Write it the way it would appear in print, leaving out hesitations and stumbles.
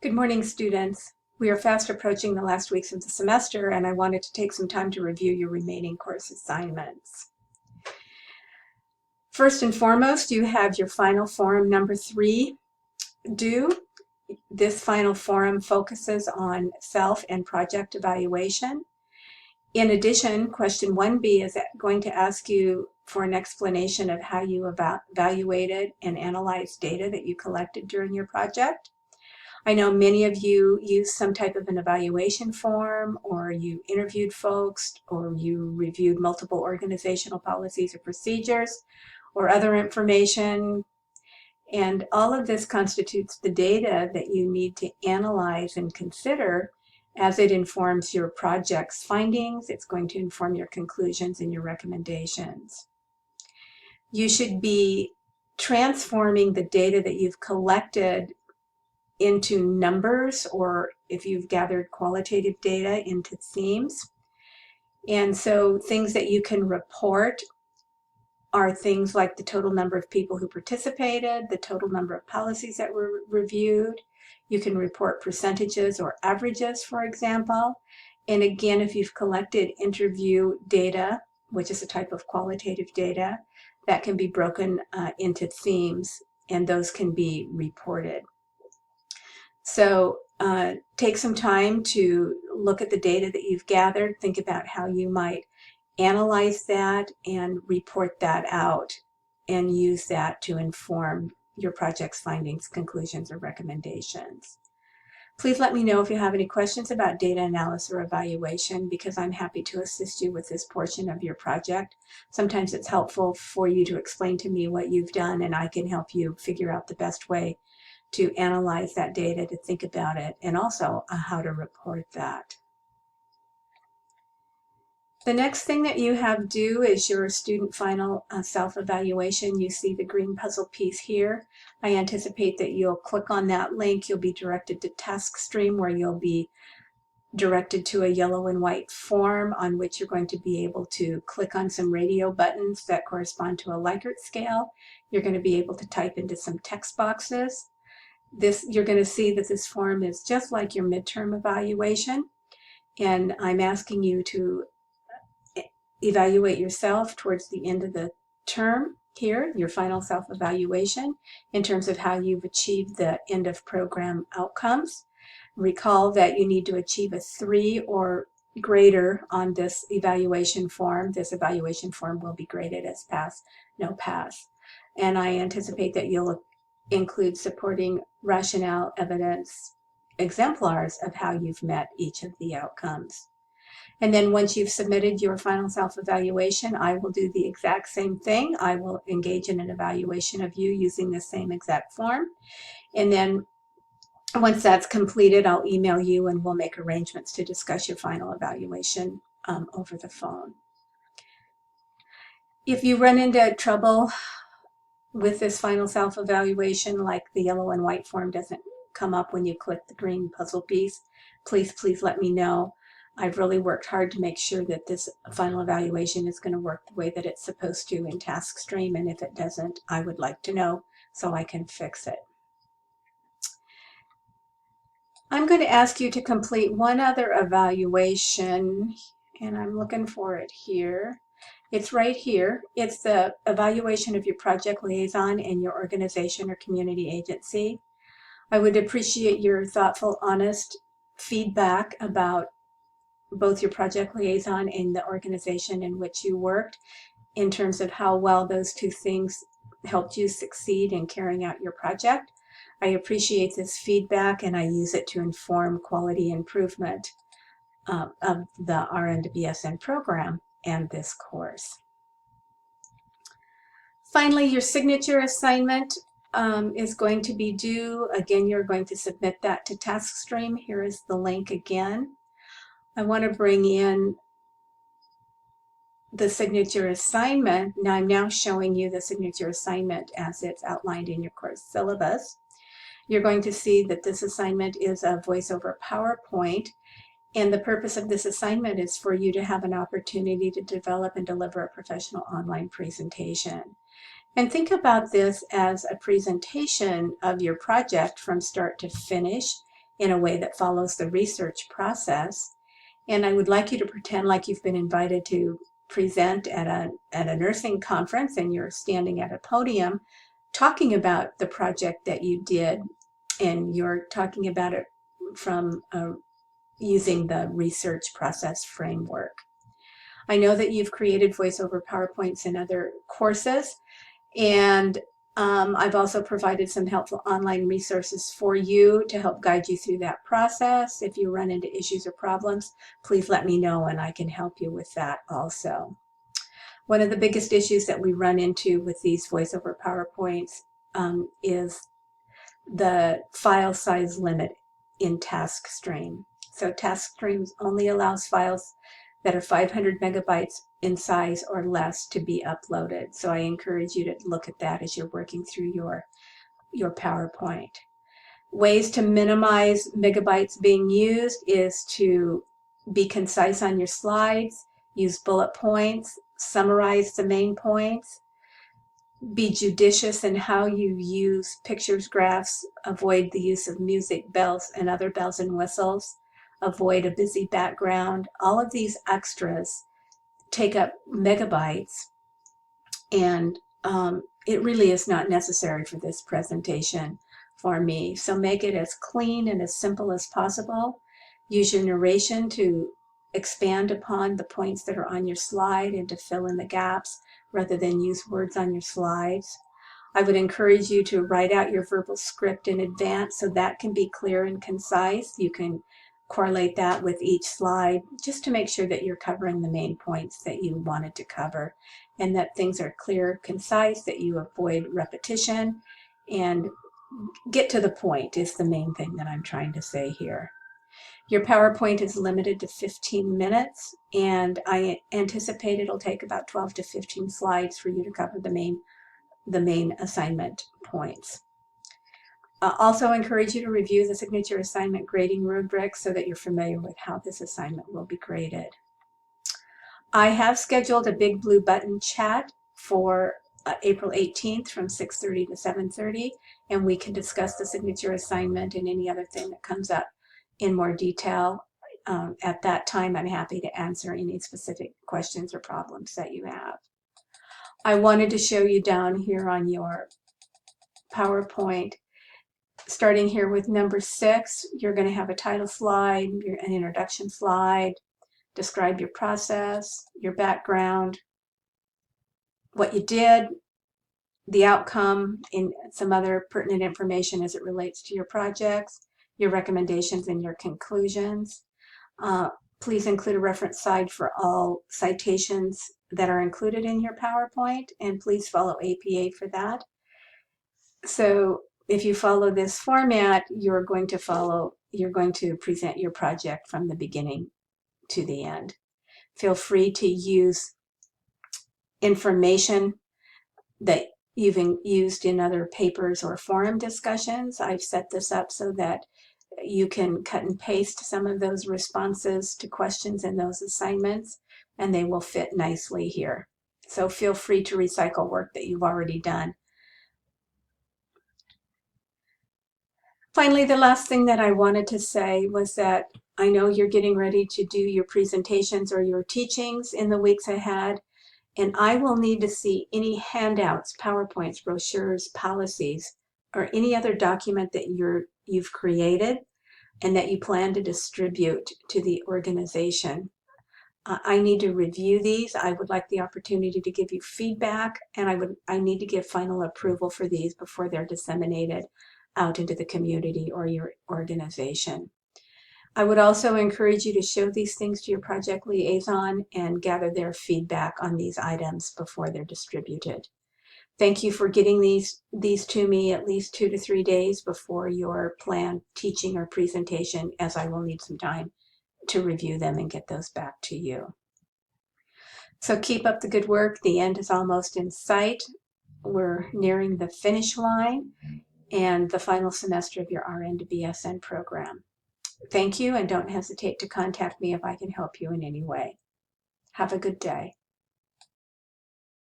Good morning, students. We are fast approaching the last weeks of the semester, and I wanted to take some time to review your remaining course assignments. First and foremost, you have your final forum number 3 due. This final forum focuses on self and project evaluation. In addition, question 1B is going to ask you for an explanation of how you evaluated and analyzed data that you collected during your project. I know many of you use some type of an evaluation form, or you interviewed folks, or you reviewed multiple organizational policies or procedures, or other information. And all of this constitutes the data that you need to analyze and consider as it informs your project's findings. It's going to inform your conclusions and your recommendations. You should be transforming the data that you've collected into numbers, or if you've gathered qualitative data, into themes. And so things that you can report are things like the total number of people who participated, the total number of policies that were reviewed. You can report percentages or averages, for example. And again, if you've collected interview data, which is a type of qualitative data, that can be broken into themes, and those can be reported. So take some time to look at the data that you've gathered, think about how you might analyze that and report that out, and use that to inform your project's findings, conclusions, or recommendations. Please let me know if you have any questions about data analysis or evaluation, because I'm happy to assist you with this portion of your project. Sometimes it's helpful for you to explain to me what you've done, and I can help you figure out the best way to analyze that data, to think about it, and also how to report that. The next thing that you have due is your student final self-evaluation. You see the green puzzle piece here. I anticipate that you'll click on that link. You'll be directed to TaskStream, where you'll be directed to a yellow and white form on which you're going to be able to click on some radio buttons that correspond to a Likert scale. You're going to be able to type into some text boxes. You're going to see that this form is just like your midterm evaluation, and I'm asking you to evaluate yourself towards the end of the term here, your final self-evaluation, in terms of how you've achieved the end of program outcomes. Recall that you need to achieve a 3 or greater on this evaluation form. This evaluation form will be graded as pass, no pass. And I anticipate that you'll include supporting rationale, evidence, exemplars of how you've met each of the outcomes. And then once you've submitted your final self-evaluation, I will do the exact same thing. I will engage in an evaluation of you using the same exact form. And then once that's completed, I'll email you and we'll make arrangements to discuss your final evaluation over the phone. If you run into trouble with this final self-evaluation, like the yellow and white form doesn't come up when you click the green puzzle piece, please let me know. I've really worked hard to make sure that this final evaluation is going to work the way that it's supposed to in TaskStream, and if it doesn't, I would like to know so I can fix it. I'm going to ask you to complete one other evaluation, and I'm looking for it here. It's right here. It's the evaluation of your project liaison and your organization or community agency. I would appreciate your thoughtful, honest feedback about both your project liaison and the organization in which you worked, in terms of how well those two things helped you succeed in carrying out your project. I appreciate this feedback, and I use it to inform quality improvement of the RN to BSN program and this course. Finally, your signature assignment is going to be due. Again, you're going to submit that to TaskStream. Here is the link again. I want to bring in the signature assignment. Now I'm now showing you the signature assignment as it's outlined in your course syllabus. You're going to see that this assignment is a voiceover PowerPoint, and the purpose of this assignment is for you to have an opportunity to develop and deliver a professional online presentation. And think about this as a presentation of your project from start to finish, in a way that follows the research process. And I would like you to pretend like you've been invited to present at a nursing conference and you're standing at a podium talking about the project that you did, and you're talking about it from using the research process framework. I know that you've created voiceover PowerPoints in other courses, and I've also provided some helpful online resources for you to help guide you through that process. If you run into issues or problems, please let me know and I can help you with that also. One of the biggest issues that we run into with these voiceover PowerPoints is the file size limit in TaskStream. So TaskStream only allows files that are 500 megabytes in size or less to be uploaded. So I encourage you to look at that as you're working through your PowerPoint. Ways to minimize megabytes being used is to be concise on your slides, use bullet points, summarize the main points, be judicious in how you use pictures, graphs, avoid the use of music, bells, and other bells and whistles, avoid a busy background. All of these extras take up megabytes, and it really is not necessary for this presentation for me. So make it as clean and as simple as possible. Use your narration to expand upon the points that are on your slide and to fill in the gaps rather than use words on your slides. I would encourage you to write out your verbal script in advance so that can be clear and concise. You can correlate that with each slide just to make sure that you're covering the main points that you wanted to cover and that things are clear, concise, that you avoid repetition and get to the point is the main thing that I'm trying to say here. Your PowerPoint is limited to 15 minutes, and I anticipate it'll take about 12 to 15 slides for you to cover the main assignment points. Also encourage you to review the signature assignment grading rubric so that you're familiar with how this assignment will be graded. I have scheduled a Big Blue Button chat for April 18th from 6:30 to 7:30, and we can discuss the signature assignment and any other thing that comes up in more detail. At that time, I'm happy to answer any specific questions or problems that you have. I wanted to show you down here on your PowerPoint, starting here with number 6, you're going to have a title slide, an introduction slide, describe your process, your background, what you did, the outcome, and some other pertinent information as it relates to your projects, your recommendations and your conclusions. Please include a reference side for all citations that are included in your PowerPoint, and please follow APA for that. So if you follow this format, you're going to present your project from the beginning to the end. Feel free to use information that you've used in other papers or forum discussions. I've set this up so that you can cut and paste some of those responses to questions in those assignments, and they will fit nicely here. So feel free to recycle work that you've already done. Finally, the last thing that I wanted to say was that I know you're getting ready to do your presentations or your teachings in the weeks ahead, and I will need to see any handouts, PowerPoints, brochures, policies, or any other document that you've created and that you plan to distribute to the organization. I need to review these. I would like the opportunity to give you feedback, and I need to give final approval for these before they're disseminated out into the community or your organization. I would also encourage you to show these things to your project liaison and gather their feedback on these items before they're distributed. Thank you for getting these to me at least 2 to 3 days before your planned teaching or presentation, as I will need some time to review them and get those back to you. So keep up the good work. The end is almost in sight. We're nearing the finish line and the final semester of your RN to BSN program. Thank you, and don't hesitate to contact me if I can help you in any way. Have a good day.